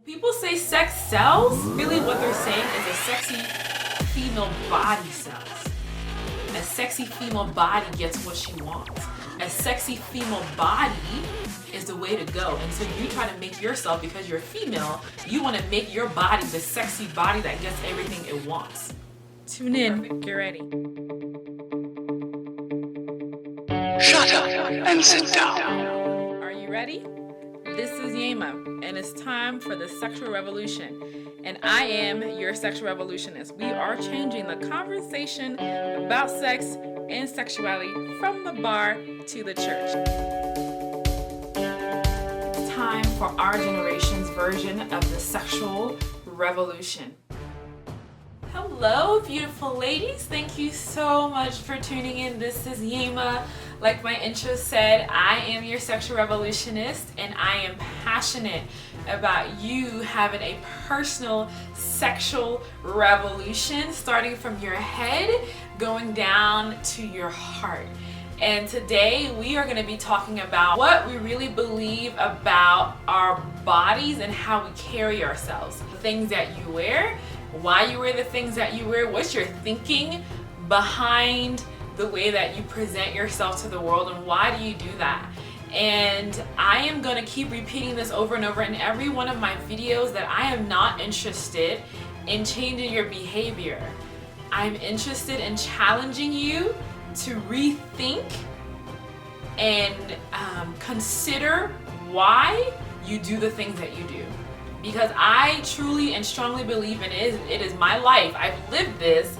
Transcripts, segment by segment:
People say sex sells. Really what they're saying is a sexy female body sells. A sexy female body gets what she wants. A sexy female body is the way to go. And so you try to make yourself, because you're female, you want to make your body the sexy body that gets everything it wants. Tune in. Get ready. Shut up and sit down. Are you ready? This is Yema, and it's time for the sexual revolution. And I am your sexual revolutionist. We are changing the conversation about sex and sexuality from the bar to the church. It's time for our generation's version of the sexual revolution. Hello, beautiful ladies. Thank you so much for tuning in. This is Yema. Like my intro said, I am your sexual revolutionist, and I am passionate about you having a personal sexual revolution starting from your head going down to your heart. And today we are going to be talking about what we really believe about our bodies and how we carry ourselves. The things that you wear, why you wear the things that you wear, what's your thinking behind the way that you present yourself to the world, and why do you do that? And I am going to keep repeating this over and over in every one of my videos that I am not interested in changing your behavior. I'm interested in challenging you to rethink and consider why you do the things that you do. Because I truly and strongly believe it is my life. I've lived this,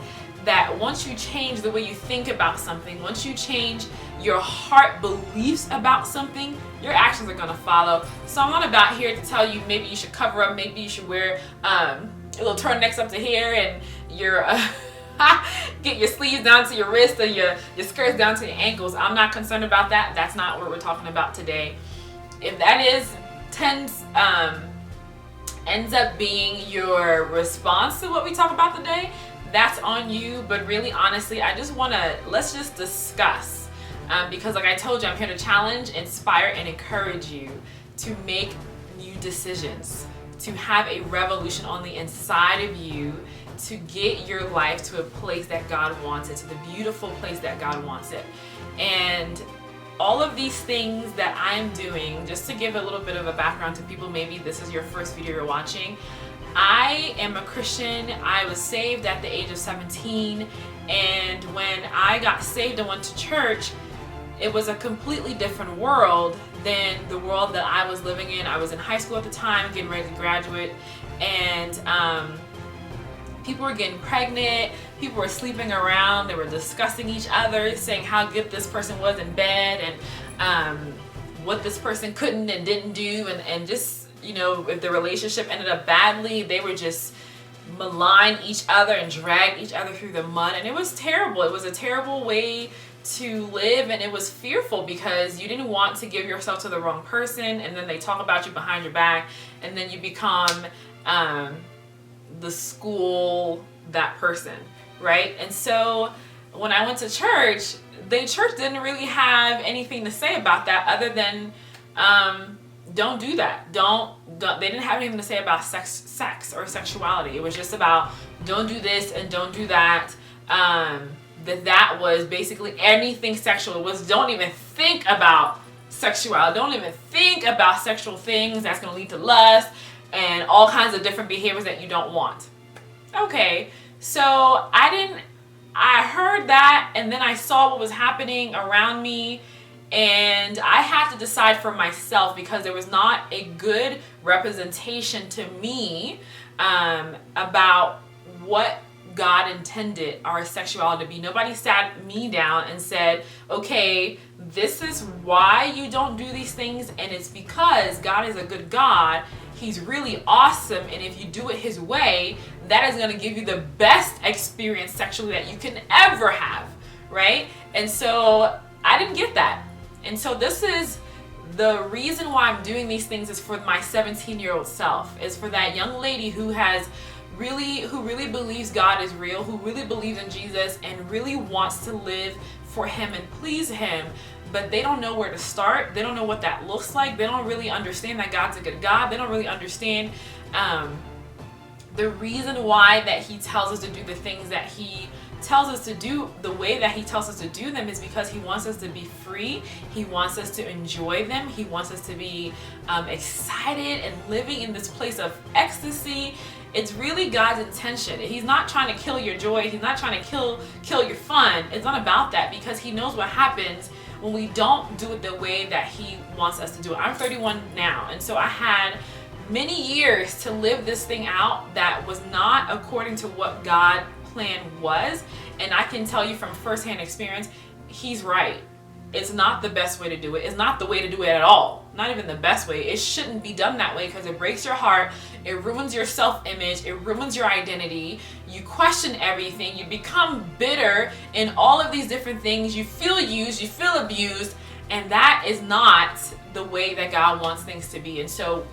that once you change the way you think about something, once you change your heart beliefs about something, your actions are gonna follow. So I'm not about here to tell you maybe you should cover up, maybe you should wear a little turtlenecks up to here, and your get your sleeves down to your wrist, or your skirts down to your ankles. I'm not concerned about that. That's not what we're talking about today. If that ends up being your response to what we talk about today, that's on you. But really, honestly, let's just discuss, because like I told you, I'm here to challenge, inspire, and encourage you to make new decisions, to have a revolution on the inside of you, to get your life to a place that God wants it, to the beautiful place that God wants it. And all of these things that I'm doing, just to give a little bit of a background to people, maybe this is your first video you're watching. I am a Christian. I was saved at the age of 17, and when I got saved and went to church, it was a completely different world than the world that I was living in. I was in high school at the time, getting ready to graduate, and people were getting pregnant, people were sleeping around, they were discussing each other, saying how good this person was in bed, and what this person couldn't and didn't do, and just, you know, if the relationship ended up badly, they were just malign each other and drag each other through the mud. And it was terrible. It was a terrible way to live, and it was fearful because you didn't want to give yourself to the wrong person, and then they talk about you behind your back, and then you become the school that person, right? And so when I went to church, the church didn't really have anything to say about that other than don't do that. Don't. They didn't have anything to say about sex or sexuality. It was just about don't do this and don't do that. That was basically anything sexual. It was don't even think about sexuality. Don't even think about sexual things that's going to lead to lust and all kinds of different behaviors that you don't want. Okay, so I heard that, and then I saw what was happening around me, and I had to decide for myself, because there was not a good representation to me about what God intended our sexuality to be. Nobody sat me down and said, okay, this is why you don't do these things, and it's because God is a good God. He's really awesome, and if you do it His way, that is going to give you the best experience sexually that you can ever have, right? And so I didn't get that. And so this is the reason why I'm doing these things, is for my 17-year-old self, is for that young lady who really believes God is real, who really believes in Jesus, and really wants to live for Him and please Him, but they don't know where to start. They don't know what that looks like. They don't really understand that God's a good God. They don't really understand The reason why that he tells us to do the things that he tells us to do the way that he tells us to do them is because he wants us to be free. He wants us to enjoy them. He wants us to be excited and living in this place of ecstasy. It's really God's intention. He's not trying to kill your joy. He's not trying to kill your fun. It's not about that, because he knows what happens when we don't do it the way that he wants us to do it. I'm 31 now, and so I had many years to live this thing out that was not according to what God plan was. And I can tell you from firsthand experience, he's right. It's not the best way to do it. It's not the way to do it at all. Not even the best way. It shouldn't be done that way, because it breaks your heart. It ruins your self-image. It ruins your identity. You question everything. You become bitter in all of these different things. You feel used. You feel abused. And that is not the way that God wants things to be. And so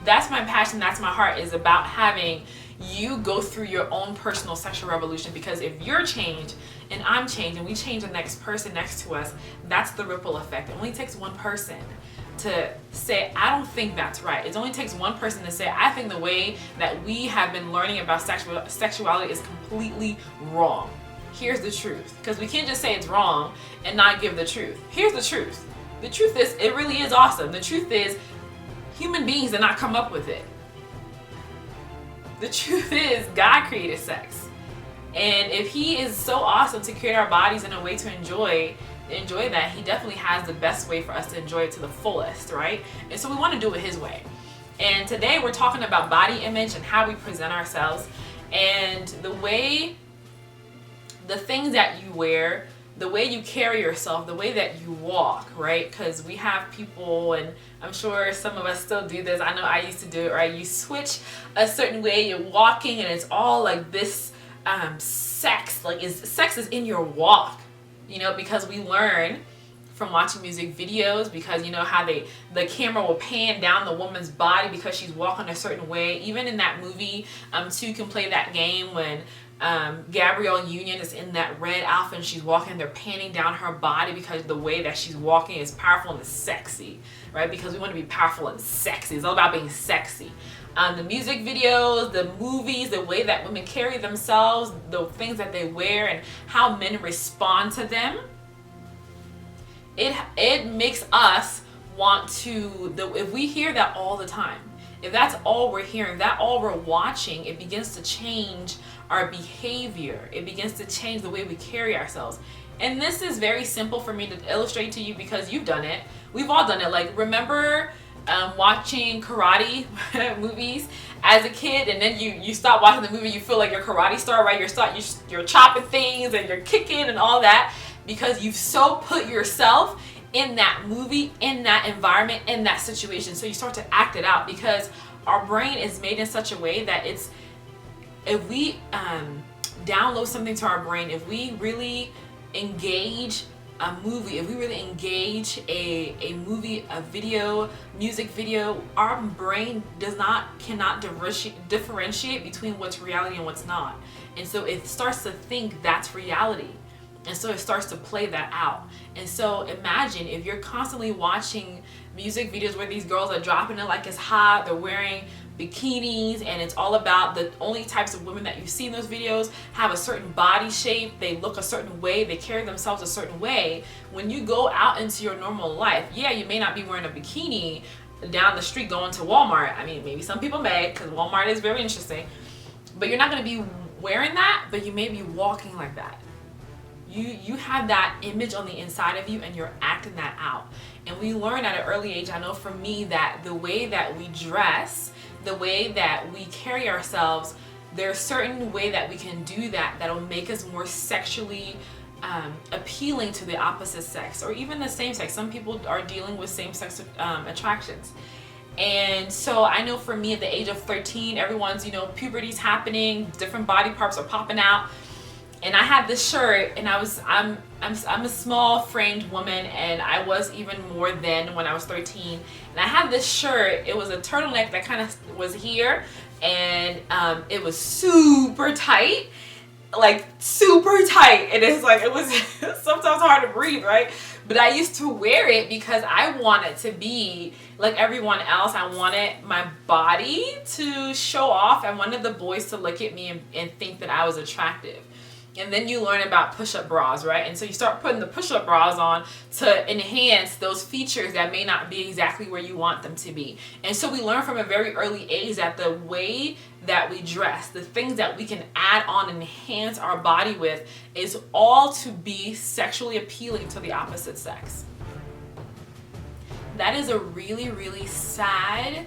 that's my passion. That's my heart, is about having you go through your own personal sexual revolution. Because if you're changed and I'm changed and we change the next person next to us, that's the ripple effect. It only takes one person to say, I don't think that's right. It only takes one person to say, I think the way that we have been learning about sexuality is completely wrong. Here's the truth. Because we can't just say it's wrong and not give the truth. Here's the truth. The truth is, it really is awesome. The truth is, human beings did not come up with it. The truth is, God created sex. And if he is so awesome to create our bodies in a way to enjoy that, he definitely has the best way for us to enjoy it to the fullest, right? And so we want to do it his way. And today we're talking about body image and how we present ourselves, and the things that you wear, the way you carry yourself, the way that you walk, right? Because we have people, and I'm sure some of us still do this. I know I used to do it, right? You switch a certain way, you're walking, and it's all like this sex. Like, sex is in your walk, you know, because we learn from watching music videos, because you know how the camera will pan down the woman's body because she's walking a certain way. Even in that movie, Two can play that game when Gabrielle Union is in that red outfit and she's walking, they're panning down her body because the way that she's walking is powerful and sexy, right? Because we want to be powerful and sexy. It's all about being sexy. The music videos, the movies, the way that women carry themselves, the things that they wear, and how men respond to them, it makes us want to, if we hear that all the time, if that's all we're hearing, that all we're watching, it begins to change our behavior. It begins to change the way we carry ourselves. And this is very simple for me to illustrate to you, because you've done it. We've all done it. Like, remember watching karate movies as a kid, and then you stop watching the movie, you feel like you're a karate star, right? You're chopping things and you're kicking and all that, because you've so put yourself in that movie, in that environment, in that situation. So you start to act it out, because our brain is made in such a way that if we download something to our brain, if we really engage a movie, if we really engage a movie, a video, music video, our brain cannot differentiate between what's reality and what's not. And so it starts to think that's reality. And so it starts to play that out. And so imagine if you're constantly watching music videos where these girls are dropping it like it's hot, they're wearing bikinis, and it's all about the only types of women that you see in those videos have a certain body shape, they look a certain way, they carry themselves a certain way. When you go out into your normal life, yeah, you may not be wearing a bikini down the street going to Walmart. I mean, maybe some people may, because Walmart is very interesting, but you're not going to be wearing that, but you may be walking like that. You have that image on the inside of you, and you're acting that out. And we learn at an early age, I know for me, that the way that we dress, the way that we carry ourselves, there's a certain way that we can do that'll make us more sexually appealing to the opposite sex, or even the same sex. Some people are dealing with same-sex attractions. And so I know for me, at the age of 13, everyone's, puberty's happening, different body parts are popping out. And I had this shirt, and I'm a small framed woman, and I was even more then when I was 13. And I had this shirt. It was a turtleneck that kind of was here, and it was super tight, like super tight. And it's like, it was sometimes hard to breathe, right? But I used to wear it because I wanted to be like everyone else. I wanted my body to show off. I wanted the boys to look at me and think that I was attractive. And then you learn about push-up bras, right? And so you start putting the push-up bras on to enhance those features that may not be exactly where you want them to be. And so we learn from a very early age that the way that we dress, the things that we can add on and enhance our body with, is all to be sexually appealing to the opposite sex. That is a really, really sad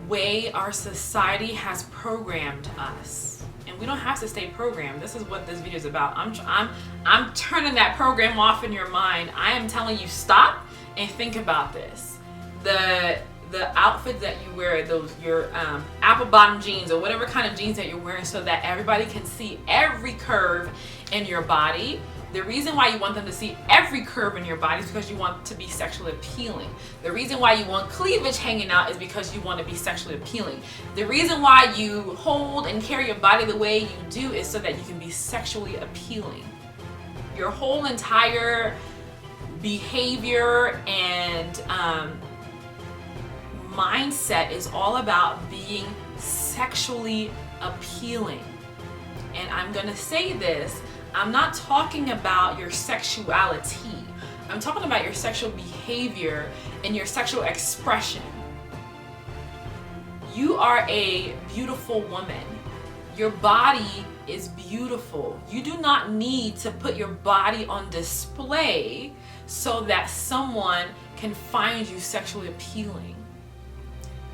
way our society has programmed us. And we don't have to stay programmed. This is what this video is about. I'm turning that program off in your mind. I am telling you, stop and think about this. The outfit that you wear, your apple bottom jeans or whatever kind of jeans that you're wearing, so that everybody can see every curve in your body. The reason why you want them to see every curve in your body is because you want to be sexually appealing. The reason why you want cleavage hanging out is because you want to be sexually appealing. The reason why you hold and carry your body the way you do is so that you can be sexually appealing. Your whole entire behavior and mindset is all about being sexually appealing. And I'm gonna say this, I'm not talking about your sexuality. I'm talking about your sexual behavior and your sexual expression. You are a beautiful woman. Your body is beautiful. You do not need to put your body on display so that someone can find you sexually appealing.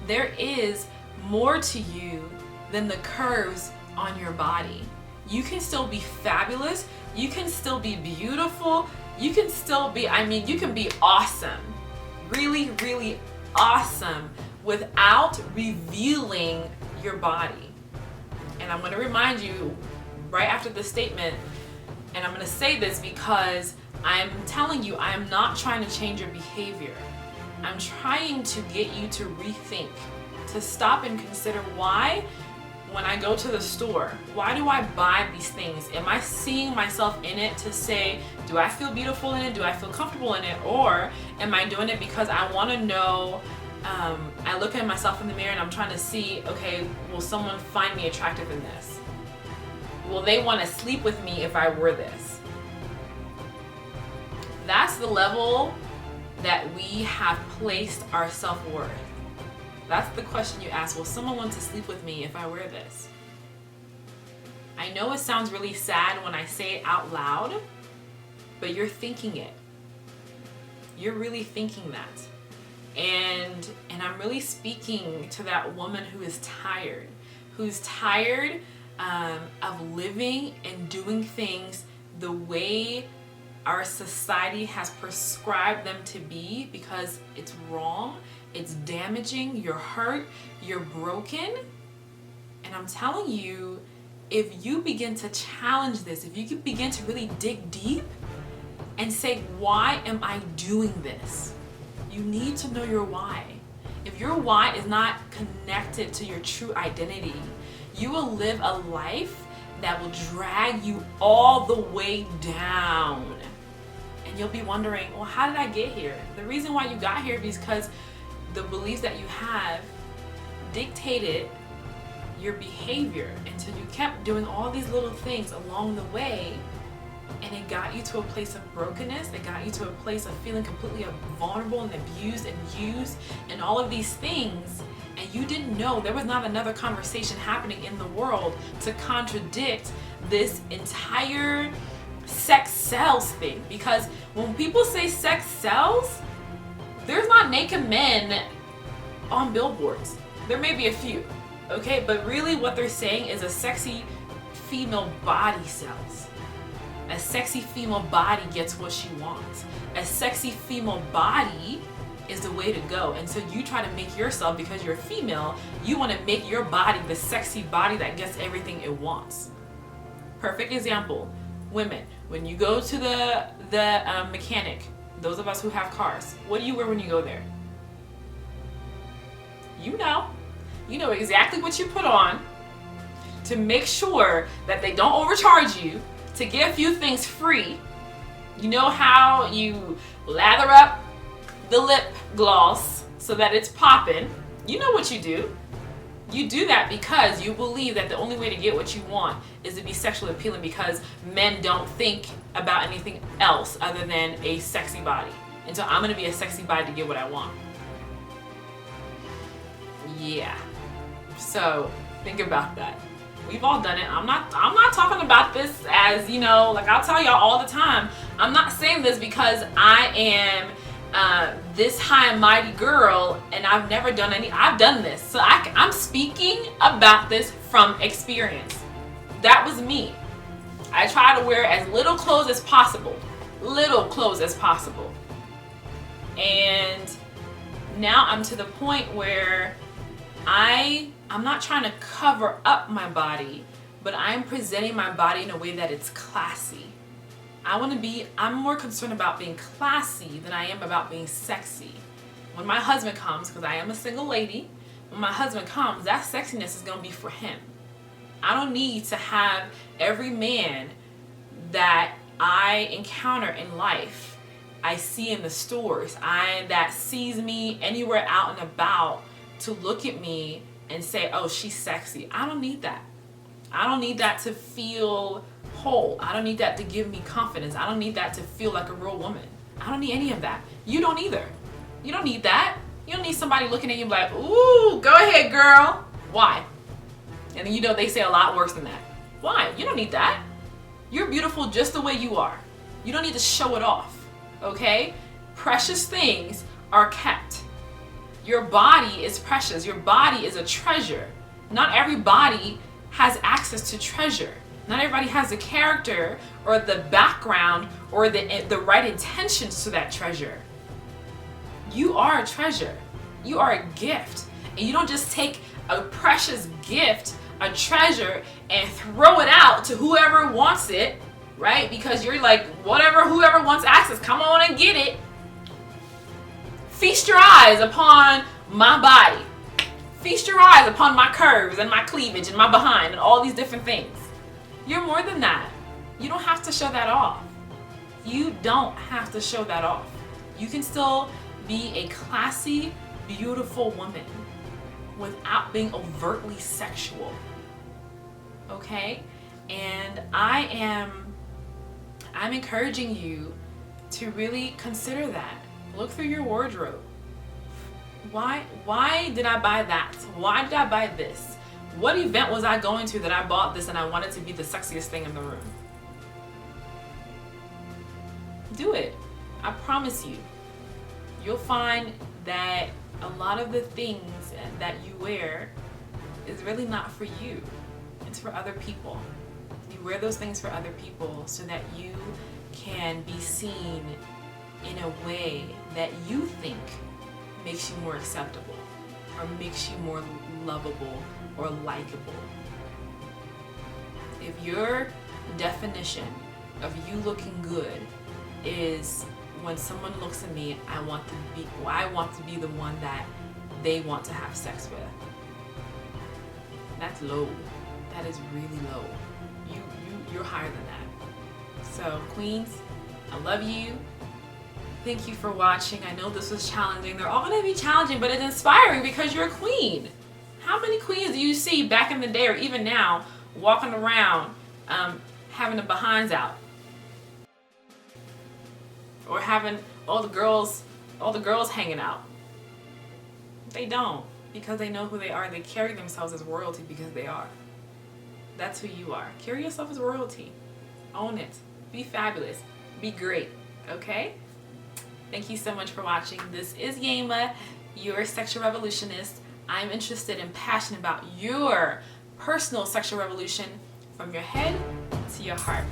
There is more to you than the curves on your body. You can still be fabulous. You can still be beautiful. You can still be, you can be awesome. Really, really awesome without revealing your body. And I'm going to remind you right after this statement, and I'm going to say this because I'm telling you, I am not trying to change your behavior. I'm trying to get you to rethink, to stop and consider why. When I go to the store, why do I buy these things? Am I seeing myself in it to say, do I feel beautiful in it? Do I feel comfortable in it? Or am I doing it because I want to know, I look at myself in the mirror and I'm trying to see, okay, will someone find me attractive in this? Will they want to sleep with me if I wear this? That's the level that we have placed our self-worth. That's the question you ask. Will someone want to sleep with me if I wear this? I know it sounds really sad when I say it out loud, but you're thinking it. You're really thinking that. And I'm really speaking to that woman who is tired of living and doing things the way our society has prescribed them to be, because it's wrong, it's damaging, you're hurt, you're broken. And I'm telling you, if you begin to challenge this, if you can begin to really dig deep and say, why am I doing this? You need to know your why. If your why is not connected to your true identity, you will live a life that will drag you all the way down. And you'll be wondering, well, how did I get here? The reason why you got here is because the beliefs that you have dictated your behavior. And so you kept doing all these little things along the way, and it got you to a place of brokenness. It got you to a place of feeling completely vulnerable and abused and used and all of these things. And you didn't know there was not another conversation happening in the world to contradict this entire sex sells thing. Because when people say sex sells, there's not naked men on billboards. There may be a few, okay? But really what they're saying is a sexy female body sells. A sexy female body gets what she wants. A sexy female body is the way to go. And so you try to make yourself, because you're female, you want to make your body the sexy body that gets everything it wants. Perfect example, women. When you go to the mechanic, those of us who have cars, what do you wear when you go there? You know exactly what you put on to make sure that they don't overcharge you, to get a few things free, You know how you lather up the lip gloss so that it's popping? You know what you do. You do that because you believe that the only way to get what you want is to be sexually appealing, because men don't think about anything else other than a sexy body. And so I'm gonna be a sexy body to get what I want. Yeah. So think about that. We've all done it. I'm not talking about this as, you know, like I'll tell y'all all the time. I'm not saying this because I am this high and mighty girl and I've never done I've done this. So I'm speaking about this from experience. That was me. I try to wear as little clothes as possible. Little clothes as possible. And now I'm to the point where I'm not trying to cover up my body, but I'm presenting my body in a way that it's classy. I'm more concerned about being classy than I am about being sexy. When my husband comes, because I am a single lady, when my husband comes, that sexiness is going to be for him. I don't need to have every man that I encounter in life, I see in the stores, that sees me anywhere out and about to look at me and say, oh, she's sexy. I don't need that. I don't need that to feel whole. I don't need that to give me confidence. I don't need that to feel like a real woman. I don't need any of that. You don't either. You don't need that. You don't need somebody looking at you like, ooh, go ahead, girl. Why? And then, you know, they say a lot worse than that. Why? You don't need that. You're beautiful just the way you are. You don't need to show it off, okay? Precious things are kept. Your body is precious. Your body is a treasure. Not everybody has access to treasure. Not everybody has the character or the background or the right intentions to that treasure. You are a treasure. You are a gift. And you don't just take a precious gift, a treasure, and throw it out to whoever wants it, right? Because you're like, whoever wants access, come on and get it. Feast your eyes upon my body. Feast your eyes upon my curves and my cleavage and my behind and all these different things. You're more than that. You don't have to show that off. You don't have to show that off. You can still be a classy, beautiful woman without being overtly sexual. Okay? And I'm encouraging you to really consider that. Look through your wardrobe. Why did I buy that? Why did I buy this? What event was I going to that I bought this and I wanted to be the sexiest thing in the room? Do it. I promise you. You'll find that a lot of the things that you wear is really not for you. It's for other people. You wear those things for other people so that you can be seen in a way that you think makes you more acceptable or makes you more lovable or likable. If your definition of you looking good is when someone looks at me, I want to be the one that they want to have sex with. That's low. That is really low. You're higher than that. So, queens, I love you. Thank you for watching. I know this was challenging. They're all going to be challenging, but it's inspiring because you're a queen. How many queens do you see back in the day or even now walking around having the behinds out? Or having all the girls hanging out? They don't, because they know who they are. They carry themselves as royalty because they are. That's who you are. Carry yourself as royalty. Own it. Be fabulous. Be great. Okay? Thank you so much for watching. This is Yema, your sexual revolutionist. I'm interested and passionate about your personal sexual revolution from your head to your heart.